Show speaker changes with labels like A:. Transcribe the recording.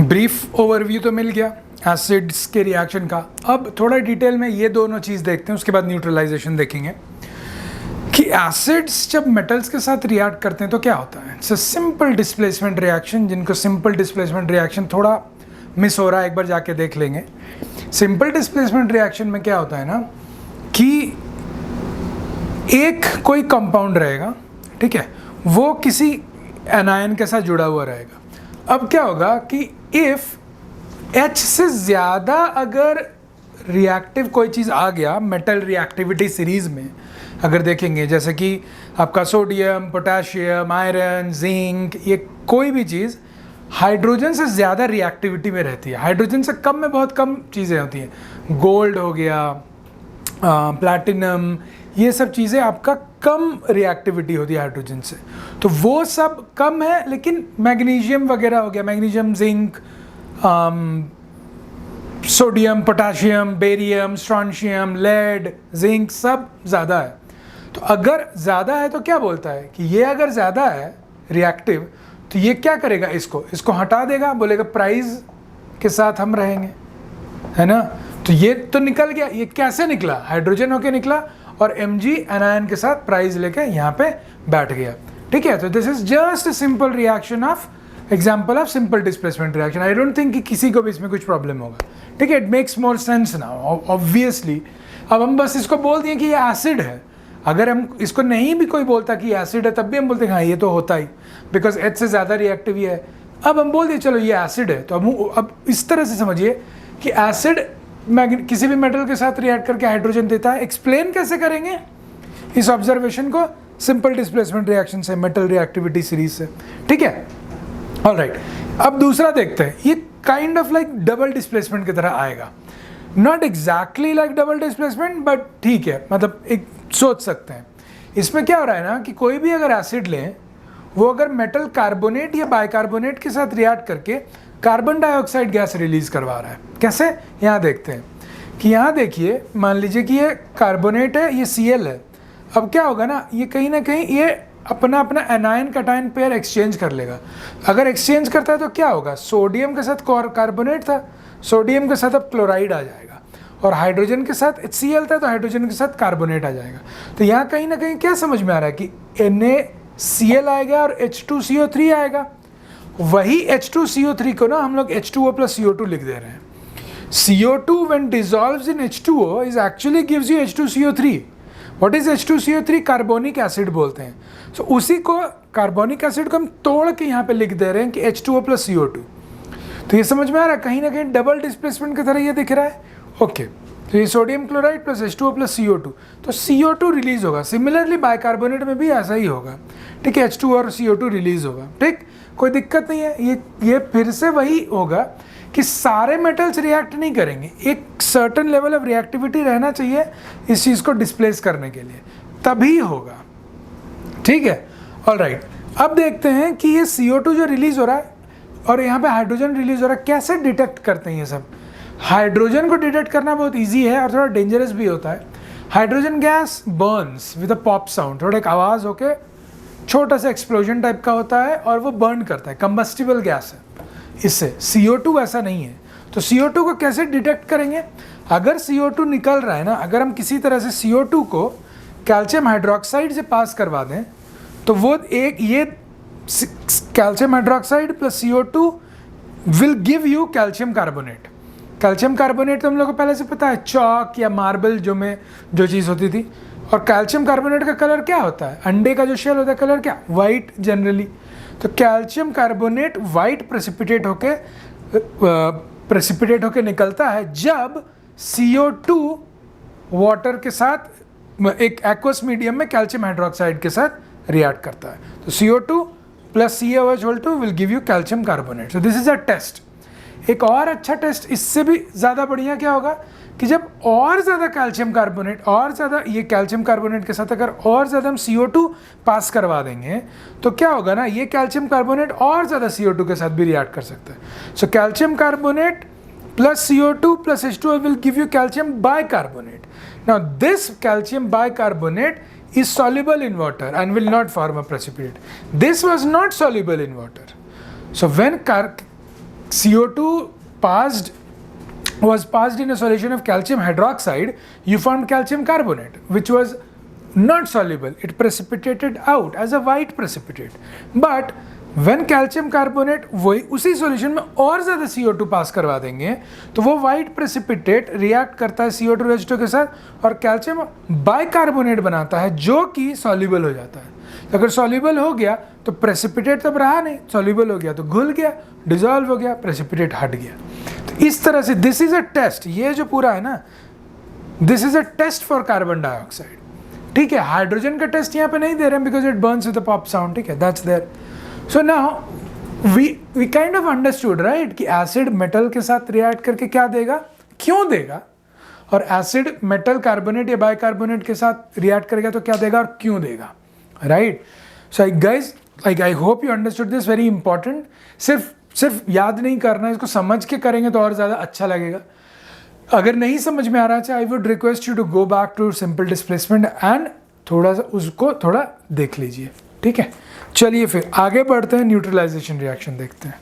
A: Brief overview तो मिल गया acids के रिएक्शन का। अब थोड़ा डिटेल में ये दोनों चीज़ देखते हैं, उसके बाद न्यूट्रलाइजेशन देखेंगे कि एसिड्स जब मेटल्स के साथ रिएक्ट करते हैं तो क्या होता है। It's a simple displacement reaction, जिनको सिंपल डिस्प्लेसमेंट रिएक्शन थोड़ा मिस हो रहा है एक बार जाके देख लेंगे। सिंपल डिस्प्लेसमेंट रिएक्शन में क्या होता है ना कि एक कोई कंपाउंड रहेगा, ठीक है, वो किसी एनायन के साथ जुड़ा हुआ रहेगा। अब क्या होगा कि इफ H से ज़्यादा अगर रिएक्टिव कोई चीज़ आ गया मेटल रिएक्टिविटी सीरीज़ में, अगर देखेंगे जैसे कि आपका सोडियम, पोटेशियम, आयरन, जिंक, ये कोई भी चीज़ हाइड्रोजन से ज़्यादा रिएक्टिविटी में रहती है। हाइड्रोजन से कम में बहुत कम चीज़ें होती हैं। गोल्ड हो गया, प्लैटिनम, ये सब चीज़ें आपका कम रिएक्टिविटी होती है हाइड्रोजन से, तो वो सब कम है। लेकिन मैग्नीशियम वगैरह हो गया, magnesium, zinc, sodium, potassium, barium, strontium, lead, zinc, सब ज़्यादा है। तो अगर ज़्यादा है तो क्या बोलता है कि ये अगर ज़्यादा है रिएक्टिव तो ये क्या करेगा, इसको हटा देगा, बोलेगा प्राइस के साथ हम रहेंगे, है ना। तो ये तो निकल गया। ये कैसे निकला, हाइड्रोजन होके निकला और Mg एनायन के साथ प्राइस लेके यहाँ पे बैठ गया, ठीक है। तो this is just a simple reaction of example of simple displacement reaction. I don't think कि किसी को भी इसमें कुछ प्रॉब्लम होगा, ठीक है। It makes more sense now obviously. अब हम बस इसको बोल दिए कि ये एसिड है। अगर हम इसको नहीं भी कोई बोलता कि एसिड है, तब भी हम बोलते हैं हाँ ये तो होता ही, बिकॉज H से ज़्यादा रिएक्टिव ही है। अब हम बोल दिए चलो ये एसिड है, तो अब इस तरह से समझिए कि एसिड किसी भी मेटल के साथ रिएक्ट करके हाइड्रोजन देता है। एक्सप्लेन कैसे करेंगे इस ऑब्जर्वेशन को, सिंपल डिस्प्लेसमेंट रिएक्शन से, मेटल रिएक्टिविटी सीरीज से, ठीक है। ऑलराइट, अब दूसरा देखते हैं। ये kind of like double displacement की तरह आएगा, not exactly like double displacement, but ठीक है, मतलब एक सोच सकते हैं। इसमें क्या हो रहा है ना कि कोई भी अगर एसिड लें, वो अगर मेटल कार्बोनेट या बाइकार्बोनेट के साथ रिएक्ट करके कार्बन डाइऑक्साइड गैस रिलीज करवा रहा है। कैसे, यहाँ देखते हैं कि यहाँ देखिए, मान लीजिए कि ये कार्बोनेट है, ये Cl है। अब क्या होगा ना, ये कहीं ना कहीं ये अपना एनायन कटायन पेयर एक्सचेंज कर लेगा। अगर एक्सचेंज करता है तो क्या होगा, सोडियम के साथ कार्बोनेट था, सोडियम के साथ अब क्लोराइड आ जाएगा, और हाइड्रोजन के साथ HCl था तो हाइड्रोजन के साथ कार्बोनेट आ जाएगा। तो यहाँ कहीं ना कहीं क्या समझ में आ रहा है कि NaCl आएगा और H2CO3 आएगा। वही H2CO3 को ना हम लोग H2O plus CO2 लिख दे रहे हैं। CO2 when dissolves in H2O is actually gives you H2CO3. What is H2CO3? Carbonic acid बोलते हैं। तो उसी को, कार्बोनिक एसिड को हम तोड़ के यहाँ पे लिख दे रहे हैं कि H2O plus CO2। तो ये समझ में आ रहा है, कहीं ना कहीं डबल डिस्प्लेसमेंट की तरह ये दिख रहा है। ओके, तो ये sodium chloride plus H2O plus CO2, तो CO2 रिलीज होगा। सिमिलरली बाइकार्बोनेट में भी ऐसा ही होगा, ठीक है, H2 और CO2 रिलीज होगा, ठीक, कोई दिक्कत नहीं है। ये फिर से वही होगा कि सारे मेटल्स रिएक्ट नहीं करेंगे, एक सर्टेन लेवल ऑफ रिएक्टिविटी रहना चाहिए इस चीज़ को डिस्प्लेस करने के लिए, तभी होगा, ठीक है। ऑलराइट, अब देखते हैं कि ये CO2 जो रिलीज हो रहा है और यहाँ पे हाइड्रोजन रिलीज हो रहा है, कैसे डिटेक्ट करते हैं ये सब। हाइड्रोजन को डिटेक्ट करना बहुत ईजी है और थोड़ा डेंजरस भी होता है। Hydrogen gas Burns with a pop sound, थोड़ा एक आवाज़ होके छोटा सा एक्सप्लोजन टाइप का होता है और वो बर्न करता है, कंबस्टिबल गैस है। इससे CO2 ऐसा नहीं है। तो CO2 को कैसे डिटेक्ट करेंगे, अगर CO2 निकल रहा है ना, अगर हम किसी तरह से CO2 को कैल्शियम हाइड्रोक्साइड से पास करवा दें तो वो एक ये calcium hydroxide plus CO2 will give you calcium carbonate. Calcium carbonate तो हम लोग को पहले से पता है, चॉक या मार्बल जो चीज़ होती थी। और कैल्शियम कार्बोनेट का कलर क्या होता है, अंडे का जो शेल होता है कलर क्या, वाइट जनरली। तो कैल्शियम कार्बोनेट वाइट प्रेसिपिटेट होके निकलता है जब CO2 वाटर के साथ एक एक्वस मीडियम में कैल्शियम हाइड्रोक्साइड के साथ रिएक्ट करता है। तो CO2 plus CaOH2 will give you calcium carbonate. So this is a test. एक और अच्छा टेस्ट इससे भी ज़्यादा बढ़िया क्या होगा कि जब और ज़्यादा कैल्शियम कार्बोनेट, और ज़्यादा ये कैल्शियम कार्बोनेट के साथ अगर और ज़्यादा हम CO2 पास करवा देंगे तो क्या होगा ना, ये कैल्शियम कार्बोनेट और ज़्यादा CO2 के साथ भी रिएक्ट कर सकता है। So calcium carbonate plus CO2 plus H2O will give you calcium bicarbonate. Now this calcium bicarbonate is soluble in water and will not form a precipitate. This was not soluble in water. So when CO2 was passed in a solution of calcium hydroxide, you formed calcium carbonate, which was not soluble. It precipitated out as a white precipitate. But when calcium carbonate वही उसी solution में और ज़्यादा CO2 पास करवा देंगे तो वो white precipitate react करता है CO2 रेजिस्टो के साथ और calcium बाइकार्बोनेट बनाता है जो कि soluble हो जाता है. अगर soluble हो गया तो precipitate तब रहा नहीं, soluble हो गया तो घुल गया, dissolve हो गया, precipitate हट गया. तो इस तरह से this is a test, ये जो पूरा है ना, this is a test for carbon dioxide. ठीक है, हाइड्रोजन का टेस्ट यहाँ पे नहीं दे रहे हैं because it burns with a pop sound. ठीक है, that's there. So now we kind of understood right कि एसिड मेटल के साथ रिएक्ट करके क्या देगा, क्यों देगा, और एसिड मेटल कार्बोनेट या बाइकार्बोनेट के साथ रिएक्ट करेगा तो क्या देगा और क्यों देगा, right. So guys I hope you understood this. Very important. सिर्फ याद नहीं करना, इसको समझ के करेंगे तो और ज़्यादा अच्छा लगेगा. अगर नहीं समझ में आ रहा है I would request you to go back to simple displacement and थोड़ा सा उसको थोड़ा देख लीजिए. ठीक है, चलिए फिर आगे बढ़ते हैं, न्यूट्रलाइजेशन रिएक्शन देखते हैं.